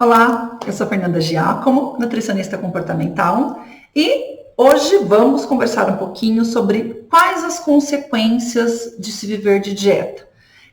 Olá, eu sou Fernanda Giacomo, nutricionista comportamental, e hoje vamos conversar um pouquinho sobre quais as consequências de se viver de dieta.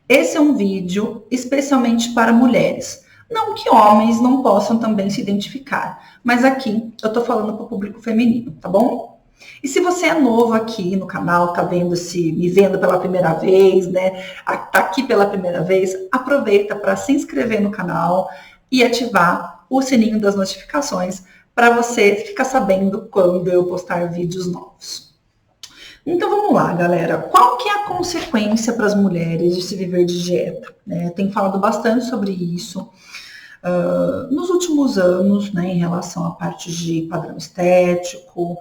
Esse é um vídeo especialmente para mulheres. Não que homens não possam também se identificar, mas aqui eu tô falando para o público feminino, tá bom? E se você é novo aqui no canal, tá me vendo pela primeira vez, né? Tá aqui pela primeira vez, aproveita para se inscrever no canal e ativar o sininho das notificações para você ficar sabendo quando eu postar vídeos novos. Então vamos lá, galera. Qual que é a consequência para as mulheres de se viver de dieta? Tenho falado bastante sobre isso nos últimos anos, né, em relação à parte de padrão estético,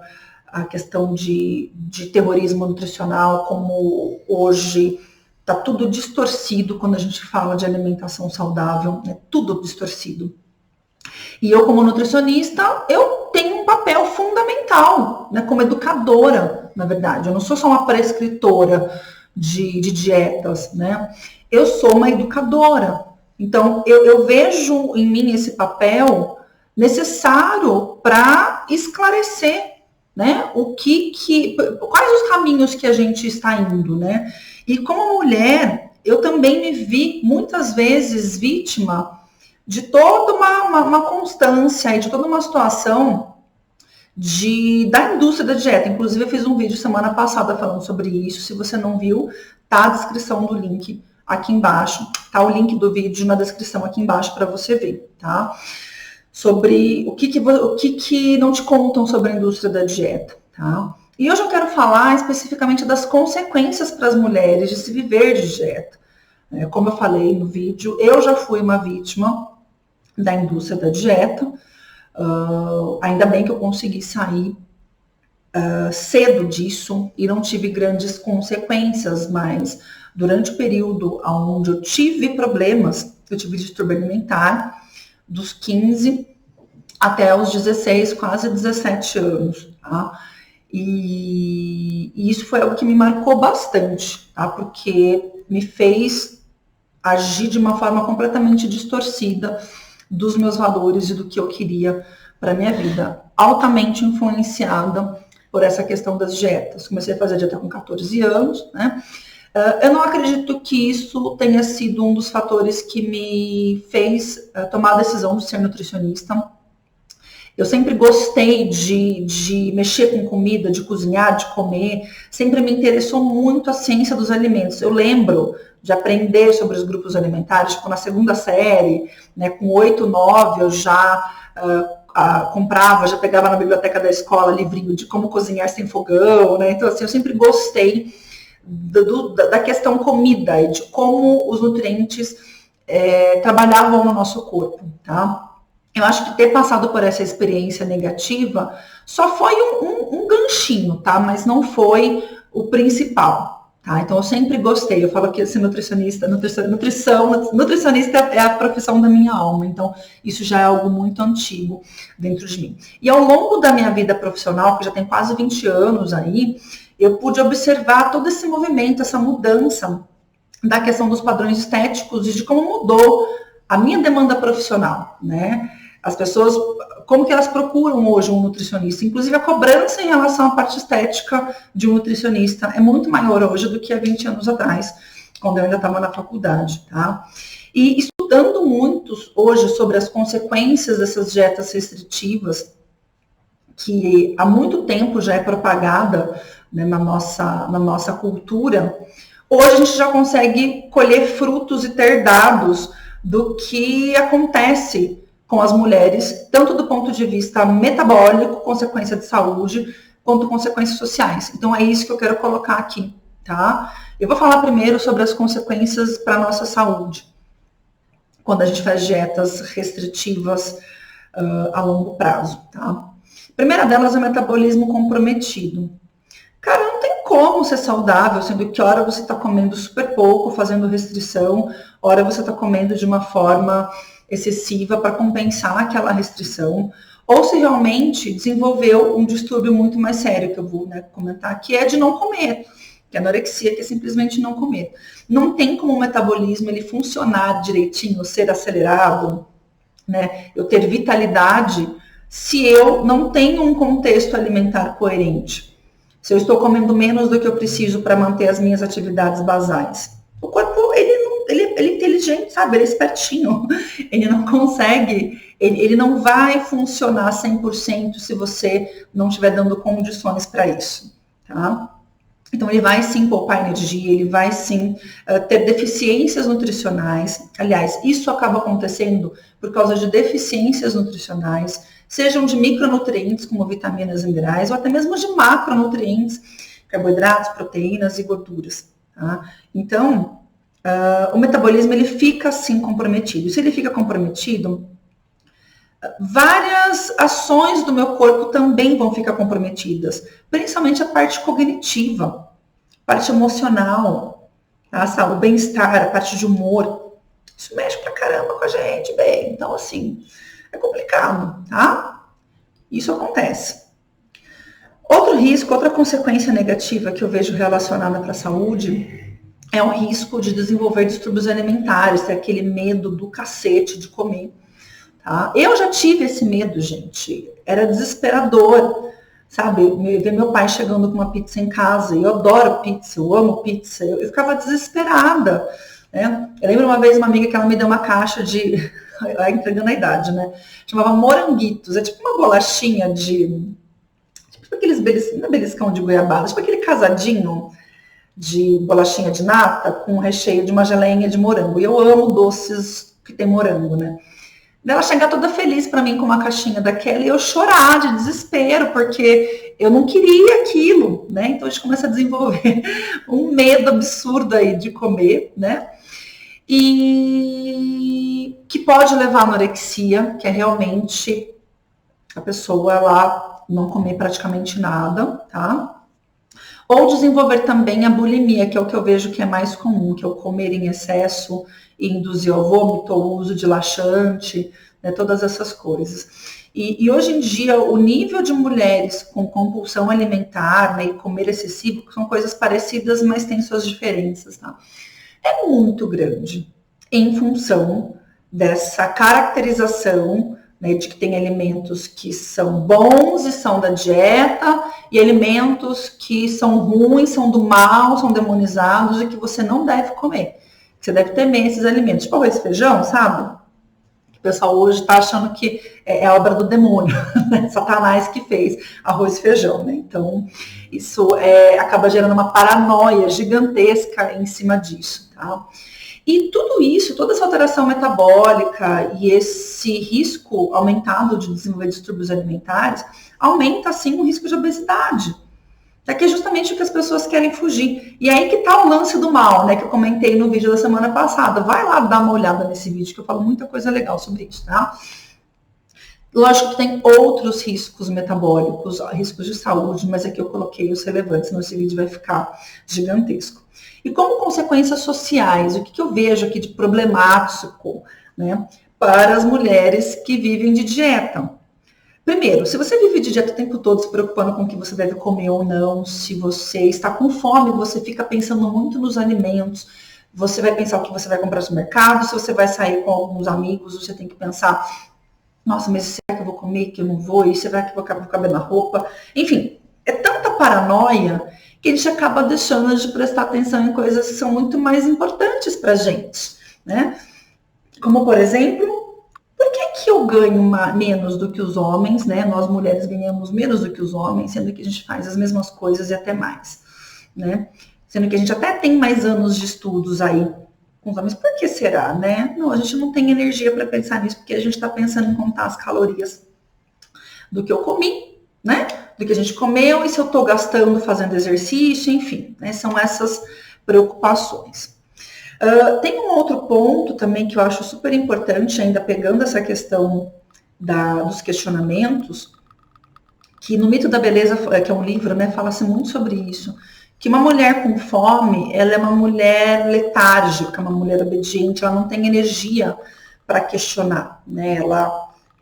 a questão de terrorismo nutricional, como hoje está tudo distorcido quando a gente fala de alimentação saudável, é tudo distorcido. E eu, como nutricionista, eu tenho um papel fundamental, né, como educadora, na verdade. Eu não sou só uma prescritora de dietas, né? Eu sou uma educadora. Então, eu vejo em mim esse papel necessário para esclarecer, né, quais os caminhos que a gente está indo, né? E como mulher, eu também me vi muitas vezes vítima de toda uma constância e de toda uma situação da indústria da dieta. Inclusive, eu fiz um vídeo semana passada falando sobre isso. Se você não viu, tá a descrição do link aqui embaixo. Tá o link do vídeo na descrição aqui embaixo para você ver, tá? Sobre o que não te contam sobre a indústria da dieta, tá? E hoje eu quero falar especificamente das consequências para as mulheres de se viver de dieta. Como eu falei no vídeo, eu já fui uma vítima da indústria da dieta. Ainda bem que eu consegui sair cedo disso e não tive grandes consequências, mas durante o período onde eu tive problemas, eu tive distúrbio alimentar, dos 15 até os 16, quase 17 anos, tá? E isso foi algo que me marcou bastante, tá? Porque me fez agir de uma forma completamente distorcida dos meus valores e do que eu queria para minha vida, altamente influenciada por essa questão das dietas. Comecei a fazer dieta com 14 anos, né? Eu não acredito que isso tenha sido um dos fatores que me fez tomar a decisão de ser nutricionista. Eu sempre gostei de mexer com comida, de cozinhar, de comer. Sempre me interessou muito a ciência dos alimentos. Eu lembro de aprender sobre os grupos alimentares, tipo, na segunda série, né, com 8, 9, eu já comprava, já pegava na biblioteca da escola livrinho de como cozinhar sem fogão, né? Então, assim, eu sempre gostei da questão comida e de como os nutrientes trabalhavam no nosso corpo, tá? Eu acho que ter passado por essa experiência negativa só foi um ganchinho, tá? Mas não foi o principal, tá? Então eu sempre gostei. Eu falo que ser nutricionista é a profissão da minha alma. Então isso já é algo muito antigo dentro de mim. E ao longo da minha vida profissional, que já tem quase 20 anos aí, eu pude observar todo esse movimento, essa mudança da questão dos padrões estéticos e de como mudou a minha demanda profissional, né? As pessoas, como que elas procuram hoje um nutricionista? Inclusive, a cobrança em relação à parte estética de um nutricionista é muito maior hoje do que há 20 anos atrás, quando eu ainda estava na faculdade, tá? E estudando muito hoje sobre as consequências dessas dietas restritivas, que há muito tempo já é propagada, né, na nossa cultura, hoje a gente já consegue colher frutos e ter dados do que acontece com as mulheres, tanto do ponto de vista metabólico, consequência de saúde, quanto consequências sociais. Então é isso que eu quero colocar aqui, tá? Eu vou falar primeiro sobre as consequências para a nossa saúde, quando a gente faz dietas restritivas a longo prazo, tá? A primeira delas é o metabolismo comprometido. Cara, não tem como ser saudável, sendo que hora você está comendo super pouco, fazendo restrição, hora você está comendo de uma forma excessiva para compensar aquela restrição, ou se realmente desenvolveu um distúrbio muito mais sério, que eu vou, né, comentar, que é de não comer, que é a anorexia, que é simplesmente não comer. Não tem como o metabolismo ele funcionar direitinho, ser acelerado, né, eu ter vitalidade se eu não tenho um contexto alimentar coerente. Se eu estou comendo menos do que eu preciso para manter as minhas atividades basais. O corpo, ele é inteligente, sabe? Ele é espertinho. Ele não consegue, ele não vai funcionar 100% se você não estiver dando condições para isso, tá? Então, ele vai sim poupar energia, ele vai sim ter deficiências nutricionais. Aliás, isso acaba acontecendo por causa de deficiências nutricionais, sejam de micronutrientes, como vitaminas e minerais, ou até mesmo de macronutrientes, carboidratos, proteínas e gorduras. Tá? Então, o metabolismo ele fica assim comprometido. Se ele fica comprometido, várias ações do meu corpo também vão ficar comprometidas, principalmente a parte cognitiva, a parte emocional, tá? O bem-estar, a parte de humor. Isso mexe pra caramba com a gente, bem. Então, assim, é complicado, tá? Isso acontece. Outro risco, outra consequência negativa que eu vejo relacionada para a saúde é o risco de desenvolver distúrbios alimentares, ter aquele medo do cacete de comer. Tá? Eu já tive esse medo, gente. Era desesperador, sabe? Ver meu pai chegando com uma pizza em casa. Eu adoro pizza, eu amo pizza. Eu ficava desesperada. Né? Eu lembro uma vez uma amiga que ela me deu uma caixa de... entregando a idade, né? Chamava moranguitos. É tipo uma bolachinha de... Tipo aqueles não é beliscão de goiabada. Tipo aquele casadinho de bolachinha de nata com recheio de uma geleinha de morango. E eu amo doces que tem morango, né? Ela chegar toda feliz para mim com uma caixinha daquela e eu chorar de desespero, porque eu não queria aquilo, né? Então a gente começa a desenvolver um medo absurdo aí de comer, né? E que pode levar à anorexia, que é realmente a pessoa ela não comer praticamente nada, tá? Ou desenvolver também a bulimia, que é o que eu vejo que é mais comum, que é o comer em excesso e induzir ao vômito, o uso de laxante, né, todas essas coisas. E hoje em dia, o nível de mulheres com compulsão alimentar, né, e comer excessivo, são coisas parecidas, mas têm suas diferenças, tá? É muito grande em função dessa caracterização, né, de que tem alimentos que são bons e são da dieta, e alimentos que são ruins, são do mal, são demonizados e que você não deve comer. Você deve temer esses alimentos, tipo arroz e feijão, sabe? O pessoal hoje está achando que é obra do demônio, né? Satanás que fez arroz e feijão, né? Então, isso acaba gerando uma paranoia gigantesca em cima disso, tá? E tudo isso, toda essa alteração metabólica e esse risco aumentado de desenvolver distúrbios alimentares, aumenta, sim, o risco de obesidade. Que é justamente o que as pessoas querem fugir. E aí que tá o lance do mal, né? Que eu comentei no vídeo da semana passada. Vai lá dar uma olhada nesse vídeo, que eu falo muita coisa legal sobre isso, tá? Lógico que tem outros riscos metabólicos, riscos de saúde, mas aqui eu coloquei os relevantes, senão esse vídeo vai ficar gigantesco. E como consequências sociais, o que eu vejo aqui de problemático, né, para as mulheres que vivem de dieta? Primeiro, se você vive de dieta o tempo todo se preocupando com o que você deve comer ou não, se você está com fome, você fica pensando muito nos alimentos, você vai pensar o que você vai comprar no mercado, se você vai sair com alguns amigos, você tem que pensar, nossa, mas será que eu vou comer, que eu não vou? E será que eu vou caber na roupa? Enfim, é tanta paranoia que a gente acaba deixando de prestar atenção em coisas que são muito mais importantes para a gente, né? Como, por exemplo, por que eu ganho menos do que os homens, né? Nós mulheres ganhamos menos do que os homens, sendo que a gente faz as mesmas coisas e até mais, né? Sendo que a gente até tem mais anos de estudos aí com os homens. Por que será, né? Não, a gente não tem energia para pensar nisso, porque a gente está pensando em contar as calorias do que eu comi, né? Do que a gente comeu e se eu estou gastando fazendo exercício, enfim, né? São essas preocupações. Tem um outro ponto também que eu acho super importante, ainda pegando essa questão dos questionamentos, que no Mito da Beleza, que é um livro, né, fala-se muito sobre isso, que uma mulher com fome, ela é uma mulher letárgica, uma mulher obediente, ela não tem energia para questionar, né?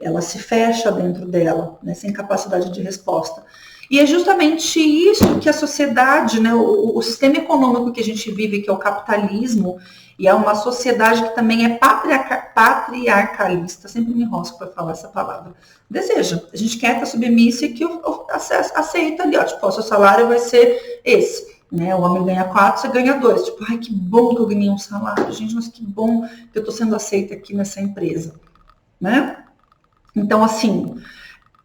Ela se fecha dentro dela, né, sem capacidade de resposta. E é justamente isso que a sociedade, né, o sistema econômico que a gente vive, que é o capitalismo, E é uma sociedade que também é patriarcalista, sempre me enrosco para falar essa palavra. Deseja, a gente quer estar submissa e que aceita ali, ó, tipo, o seu salário vai ser esse. Né? O homem ganha 4, você ganha 2. Tipo, ai, que bom que eu ganhei um salário, gente, mas que bom que eu estou sendo aceita aqui nessa empresa. Né? Então, assim,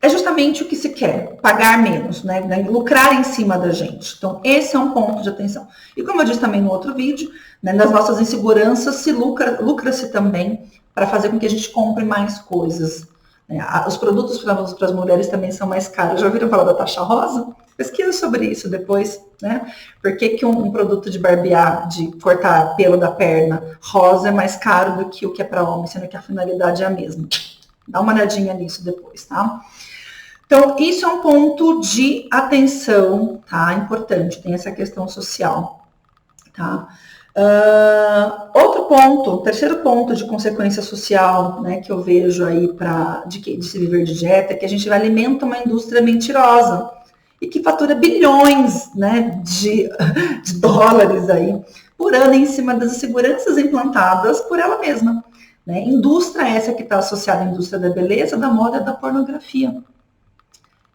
é justamente o que se quer, pagar menos, né? Lucrar em cima da gente. Então, esse é um ponto de atenção. E como eu disse também no outro vídeo, né, nas nossas inseguranças se lucra-se também para fazer com que a gente compre mais coisas. Né? Os produtos para as mulheres também são mais caros. Já ouviram falar da taxa rosa? Pesquisa sobre isso depois, né? Por que um produto de barbear, de cortar pelo da perna rosa é mais caro do que o que é para homem, sendo que a finalidade é a mesma? Dá uma olhadinha nisso depois, tá? Então, isso é um ponto de atenção, tá? Importante, tem essa questão social, tá? Outro ponto, terceiro ponto de consequência social, né, que eu vejo aí de se viver de dieta, é que a gente alimenta uma indústria mentirosa e que fatura bilhões, né, de dólares aí por ano em cima das inseguranças implantadas por ela mesma. Né? Indústria essa que está associada à indústria da beleza, da moda e da pornografia.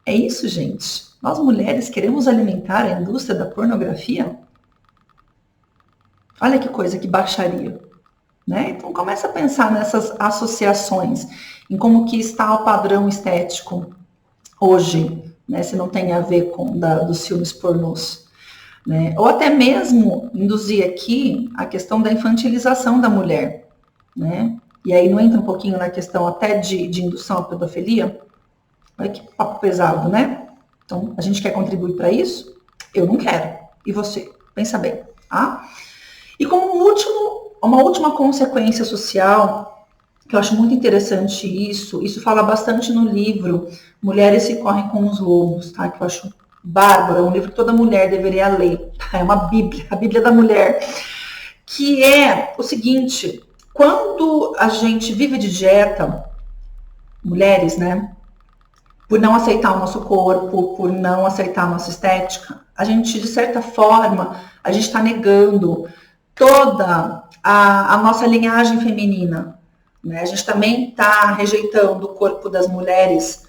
É isso, gente. Nós mulheres queremos alimentar a indústria da pornografia? Olha que coisa, que baixaria. Né? Então começa a pensar nessas associações, em como que está o padrão estético hoje, né? Se não tem a ver com dos filmes pornôs. Né? Ou até mesmo induzir aqui a questão da infantilização da mulher. Né? E aí não entra um pouquinho na questão até de indução à pedofilia? Olha que papo pesado, né? Então, a gente quer contribuir para isso? Eu não quero. E você? Pensa bem. Tá? E como uma última consequência social, que eu acho muito interessante isso fala bastante no livro Mulheres que Correm com os Lobos, tá? Que eu acho bárbaro, é um livro que toda mulher deveria ler. Tá? É uma Bíblia, a Bíblia da mulher. Que é o seguinte, quando a gente vive de dieta, mulheres, né? Por não aceitar o nosso corpo, por não aceitar a nossa estética, a gente, de certa forma, a gente está negando toda a nossa linhagem feminina. Né? A gente também está rejeitando o corpo das mulheres,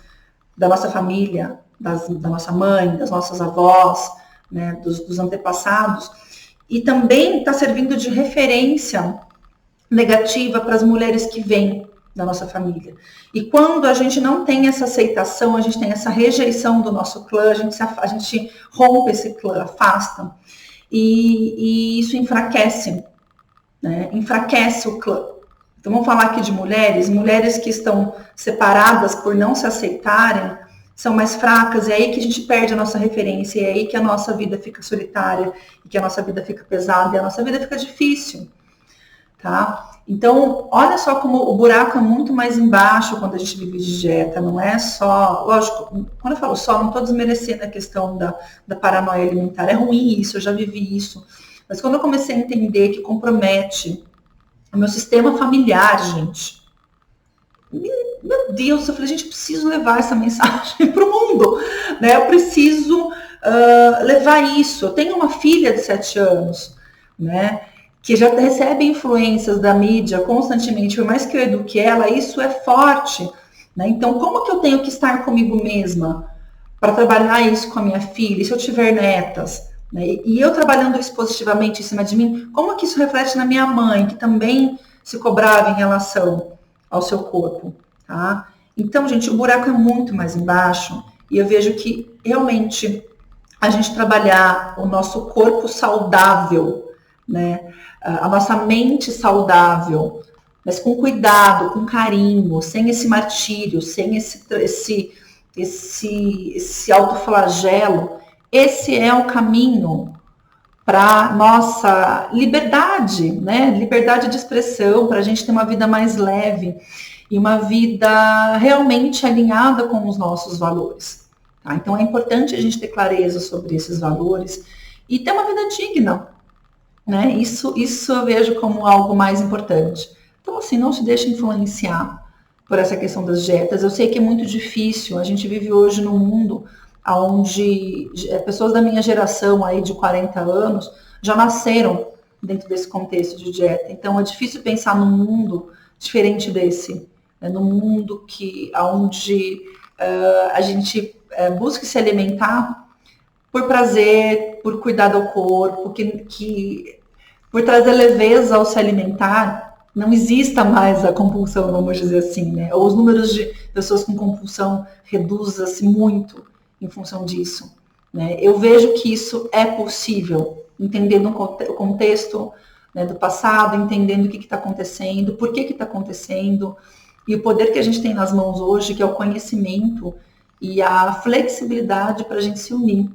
da nossa família, da nossa mãe, das nossas avós, né? dos antepassados, e também está servindo de referência negativa para as mulheres que vêm da nossa família. E quando a gente não tem essa aceitação, a gente tem essa rejeição do nosso clã, a gente rompe esse clã, afasta. E isso enfraquece, né? Enfraquece o clã. Então vamos falar aqui de mulheres que estão separadas por não se aceitarem, são mais fracas, é aí que a gente perde a nossa referência, é aí que a nossa vida fica solitária, e que a nossa vida fica pesada, e a nossa vida fica difícil. Tá? Então, olha só como o buraco é muito mais embaixo quando a gente vive de dieta, não é só, lógico, quando eu falo só, não estou desmerecendo a questão da paranoia alimentar, é ruim isso, eu já vivi isso, mas quando eu comecei a entender que compromete o meu sistema familiar, gente, meu Deus, eu falei, gente, eu preciso levar essa mensagem para o mundo, né? Eu preciso levar isso. Eu tenho uma filha de 7 anos, né? Que já recebe influências da mídia constantemente, por mais que eu eduque ela, isso é forte. Né? Então, como que eu tenho que estar comigo mesma para trabalhar isso com a minha filha? E se eu tiver netas? Né? E eu trabalhando isso positivamente em cima de mim, como que isso reflete na minha mãe, que também se cobrava em relação ao seu corpo? Tá? Então, gente, o buraco é muito mais embaixo e eu vejo que realmente a gente trabalhar o nosso corpo saudável, né? A nossa mente saudável, mas com cuidado, com carinho, sem esse martírio, sem esse autoflagelo, esse é o caminho para nossa liberdade, né? Liberdade de expressão, para a gente ter uma vida mais leve e uma vida realmente alinhada com os nossos valores. Tá? Então é importante a gente ter clareza sobre esses valores e ter uma vida digna. Né? Isso eu vejo como algo mais importante. Então, assim, não se deixe influenciar por essa questão das dietas. Eu sei que é muito difícil. A gente vive hoje num mundo onde pessoas da minha geração, aí de 40 anos, já nasceram, dentro desse contexto de dieta. Então, é difícil pensar num mundo diferente desse, né? Num mundo onde a gente busca se alimentar por prazer, por cuidar do corpo, que por trazer leveza ao se alimentar, não exista mais a compulsão, vamos dizer assim, né? Ou os números de pessoas com compulsão reduzam-se muito em função disso, né? Eu vejo que isso é possível, entendendo o contexto, né, do passado, entendendo o que está acontecendo, por que está acontecendo, e o poder que a gente tem nas mãos hoje, que é o conhecimento e a flexibilidade para a gente se unir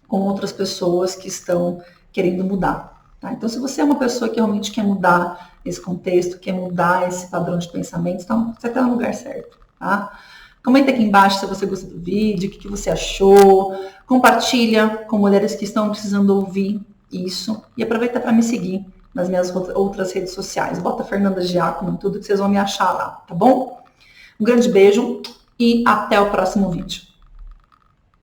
com outras pessoas que estão querendo mudar. Tá? Então, se você é uma pessoa que realmente quer mudar esse contexto, quer mudar esse padrão de pensamento, então você está no lugar certo. Tá? Comenta aqui embaixo se você gostou do vídeo, o que você achou. Compartilha com mulheres que estão precisando ouvir isso. E aproveita para me seguir nas minhas outras redes sociais. Bota Fernanda Giacomo em tudo que vocês vão me achar lá, tá bom? Um grande beijo e até o próximo vídeo.